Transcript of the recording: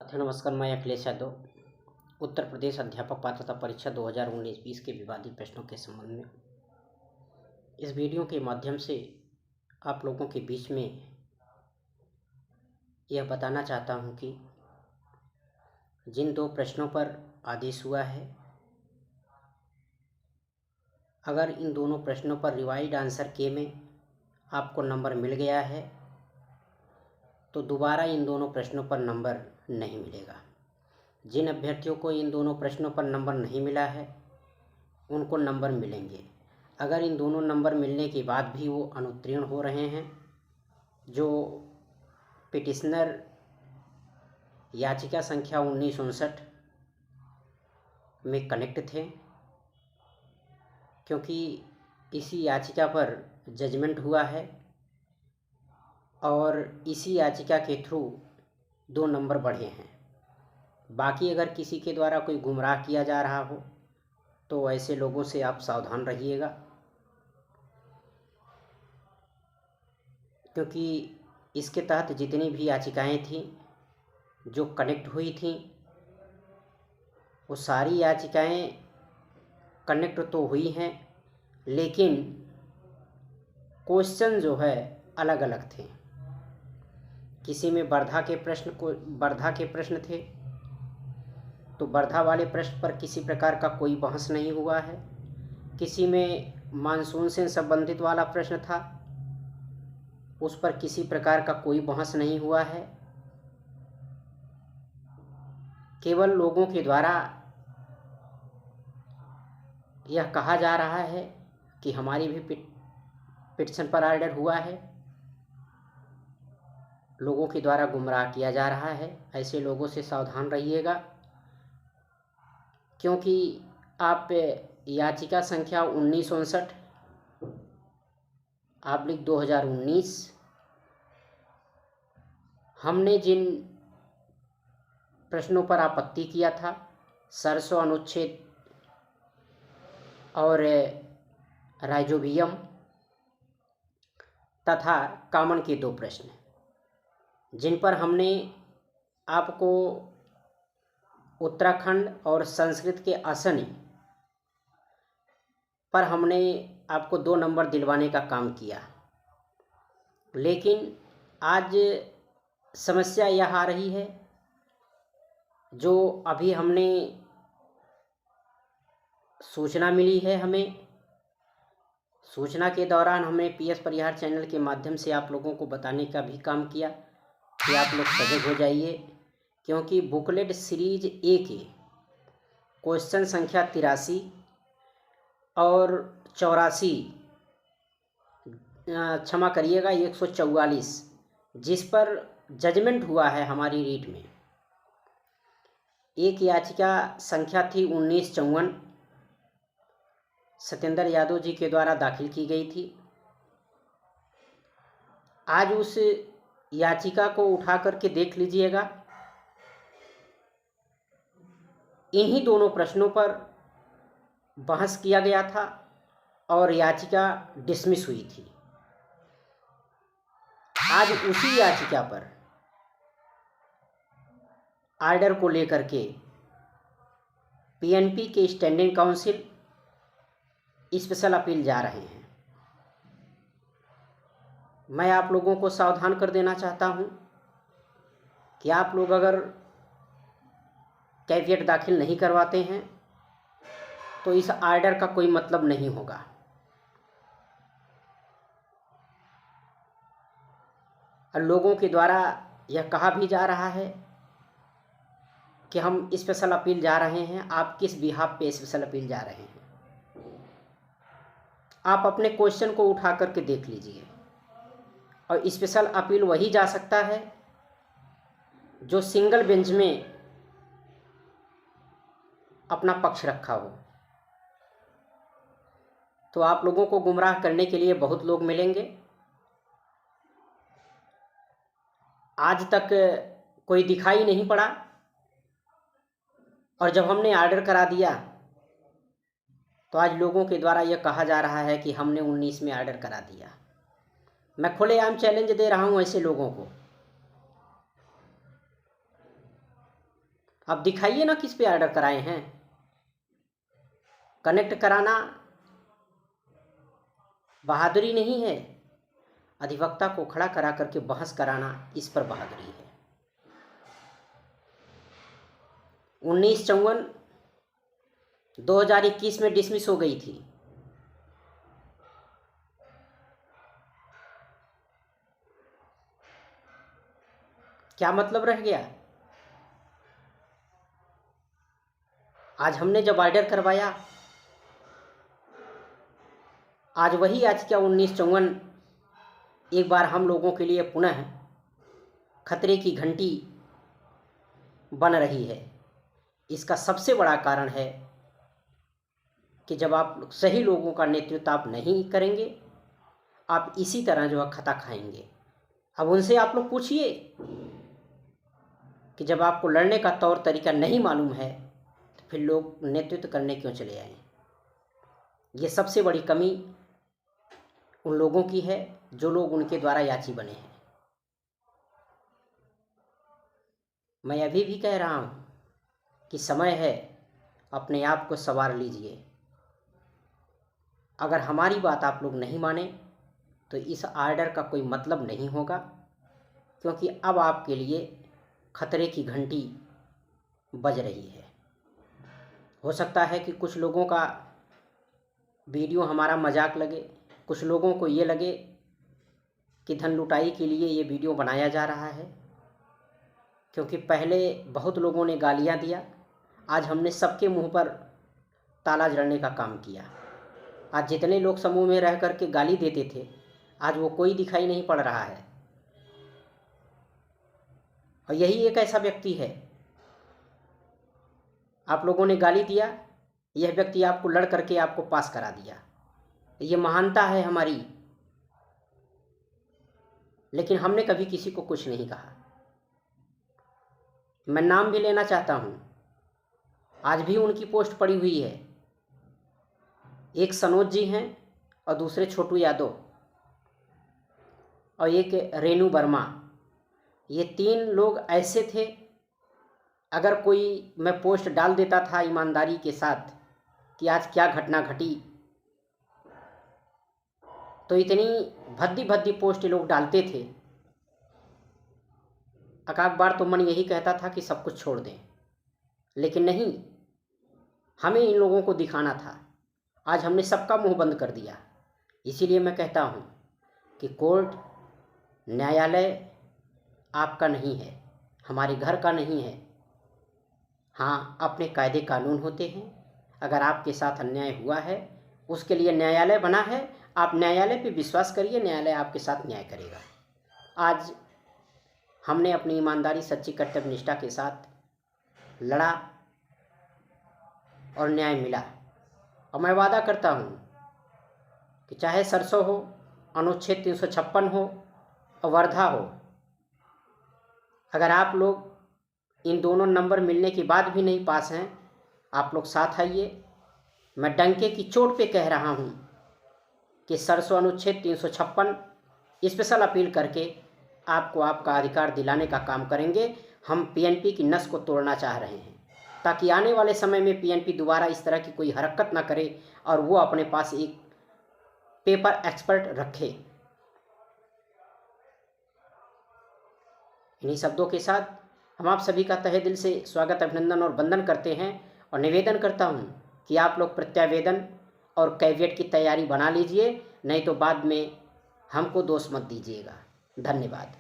नमस्कार, मैं अखिलेश यादव उत्तर प्रदेश अध्यापक पात्रता परीक्षा 2019-20 के विवादित प्रश्नों के संबंध में इस वीडियो के माध्यम से आप लोगों के बीच में यह बताना चाहता हूं कि जिन दो प्रश्नों पर आदेश हुआ है, अगर इन दोनों प्रश्नों पर रिवाइज्ड आंसर के में आपको नंबर मिल गया है तो दोबारा इन दोनों प्रश्नों पर नंबर नहीं मिलेगा। जिन अभ्यर्थियों को इन दोनों प्रश्नों पर नंबर नहीं मिला है उनको नंबर मिलेंगे। अगर इन दोनों नंबर मिलने के बाद भी वो अनुत्तीर्ण हो रहे हैं, जो पिटिशनर याचिका संख्या 1959 में कनेक्ट थे, क्योंकि इसी याचिका पर जजमेंट हुआ है और इसी याचिका के थ्रू 2 नंबर बढ़े हैं। बाकी अगर किसी के द्वारा कोई गुमराह किया जा रहा हो तो ऐसे लोगों से आप सावधान रहिएगा, क्योंकि इसके तहत जितनी भी याचिकाएं थीं जो कनेक्ट हुई थीं, वो सारी याचिकाएं कनेक्ट तो हुई हैं, लेकिन क्वेश्चन जो है अलग अलग थे। किसी में वर्धा के प्रश्न थे, तो वर्धा वाले प्रश्न पर किसी प्रकार का कोई बहस नहीं हुआ है। किसी में मानसून से संबंधित वाला प्रश्न था, उस पर किसी प्रकार का कोई बहस नहीं हुआ है। केवल लोगों के द्वारा यह कहा जा रहा है कि हमारी भी पिटीशन पर ऑर्डर हुआ है, लोगों के द्वारा गुमराह किया जा रहा है। ऐसे लोगों से सावधान रहिएगा, क्योंकि आप याचिका संख्या 1959/2019 हमने जिन प्रश्नों पर आपत्ति किया था, सरसों अनुच्छेद और राइजोबियम तथा कॉमन के 2 प्रश्न, जिन पर हमने आपको उत्तराखंड और संस्कृत के असनी पर हमने आपको 2 नंबर दिलवाने का काम किया। लेकिन आज समस्या यह आ रही है, जो अभी हमने सूचना मिली है, हमें सूचना के दौरान हमने पीएस परिहार चैनल के माध्यम से आप लोगों को बताने का भी काम किया कि आप लोग सजग हो जाइए, क्योंकि बुकलेट सीरीज ए के क्वेश्चन संख्या 83 और 84, क्षमा करिएगा 144, जिस पर जजमेंट हुआ है हमारी रीट में, एक याचिका संख्या थी 1954, सत्येंद्र यादव जी के द्वारा दाखिल की गई थी। आज उस याचिका को उठा करके देख लीजिएगा, इन्हीं दोनों प्रश्नों पर बहस किया गया था और याचिका डिसमिस हुई थी। आज उसी याचिका पर ऑर्डर को लेकर के पीएनपी के स्टैंडिंग काउंसिल स्पेशल अपील जा रहे हैं। मैं आप लोगों को सावधान कर देना चाहता हूं कि आप लोग अगर कैविएट दाखिल नहीं करवाते हैं तो इस ऑर्डर का कोई मतलब नहीं होगा। और लोगों के द्वारा यह कहा भी जा रहा है कि हम स्पेशल अपील जा रहे हैं। आप किस बिहाफ पे स्पेशल अपील जा रहे हैं? आप अपने क्वेश्चन को उठा करके देख लीजिए। और स्पेशल अपील वही जा सकता है जो सिंगल बेंच में अपना पक्ष रखा हो। तो आप लोगों को गुमराह करने के लिए बहुत लोग मिलेंगे। आज तक कोई दिखाई नहीं पड़ा, और जब हमने ऑर्डर करा दिया तो आज लोगों के द्वारा यह कहा जा रहा है कि हमने 19 में ऑर्डर करा दिया। मैं खुलेआम चैलेंज दे रहा हूं ऐसे लोगों को अब दिखाइए ना किस पे ऑर्डर कराए हैं। कनेक्ट कराना बहादुरी नहीं है, अधिवक्ता को खड़ा करा करके बहस कराना इस पर बहादुरी है। 1954 2021 में डिसमिस हो गई थी। क्या मतलब रह गया? आज हमने जब ऑर्डर करवाया, आज वही आज क्या 1954 एक बार हम लोगों के लिए पुनः खतरे की घंटी बन रही है। इसका सबसे बड़ा कारण है कि जब आप सही लोगों का नेतृत्व आप नहीं करेंगे, आप इसी तरह जो है खता खाएंगे। अब उनसे आप लोग पूछिए कि जब आपको लड़ने का तौर तरीका नहीं मालूम है तो फिर लोग नेतृत्व करने क्यों चले आए। ये सबसे बड़ी कमी उन लोगों की है जो लोग उनके द्वारा याची बने हैं। मैं अभी भी कह रहा हूँ कि समय है, अपने आप को संवार लीजिए। अगर हमारी बात आप लोग नहीं माने तो इस आर्डर का कोई मतलब नहीं होगा, क्योंकि अब आपके लिए खतरे की घंटी बज रही है। हो सकता है कि कुछ लोगों का वीडियो हमारा मजाक लगे, कुछ लोगों को ये लगे कि धन लुटाई के लिए ये वीडियो बनाया जा रहा है, क्योंकि पहले बहुत लोगों ने गालियां दिया, आज हमने सबके मुंह पर ताला जड़ने का काम किया। आज जितने लोग समूह में रह करके गाली देते थे, आज वो कोई दिखाई नहीं पड़ रहा है। और यही एक ऐसा व्यक्ति है, आप लोगों ने गाली दिया, यह व्यक्ति आपको लड़ करके आपको पास करा दिया। ये महानता है हमारी, लेकिन हमने कभी किसी को कुछ नहीं कहा। मैं नाम भी लेना चाहता हूँ, आज भी उनकी पोस्ट पड़ी हुई है। एक सनोज जी हैं और दूसरे छोटू यादव और एक रेनू वर्मा। ये 3 लोग ऐसे थे, अगर कोई मैं पोस्ट डाल देता था ईमानदारी के साथ कि आज क्या घटना घटी, तो इतनी भद्दी भद्दी पोस्ट ये लोग डालते थे, एक बार तो मन यही कहता था कि सब कुछ छोड़ दें। लेकिन नहीं, हमें इन लोगों को दिखाना था। आज हमने सबका मुंह बंद कर दिया। इसीलिए मैं कहता हूँ कि कोर्ट, न्यायालय आपका नहीं है, हमारे घर का नहीं है। हाँ, अपने कायदे कानून होते हैं। अगर आपके साथ अन्याय हुआ है, उसके लिए न्यायालय बना है। आप न्यायालय पे विश्वास करिए, न्यायालय आपके साथ न्याय करेगा। आज हमने अपनी ईमानदारी, सच्ची कर्तव्य निष्ठा के साथ लड़ा और न्याय मिला। और मैं वादा करता हूँ कि चाहे सरसों हो, अनुच्छेद 356 हो और वर्धा हो, अगर आप लोग इन दोनों नंबर मिलने के बाद भी नहीं पास हैं, आप लोग साथ आइए। मैं डंके की चोट पे कह रहा हूँ कि सरसों अनुच्छेद 356 स्पेशल अपील करके आपको आपका अधिकार दिलाने का काम करेंगे। हम पीएनपी की नस को तोड़ना चाह रहे हैं, ताकि आने वाले समय में पीएनपी दोबारा इस तरह की कोई हरकत ना करे और वो अपने पास एक पेपर एक्सपर्ट रखे। इन्हीं शब्दों के साथ हम आप सभी का तहे दिल से स्वागत, अभिनंदन और वंदन करते हैं और निवेदन करता हूं कि आप लोग प्रत्यावेदन और कैविएट की तैयारी बना लीजिए, नहीं तो बाद में हमको दोष मत दीजिएगा। धन्यवाद।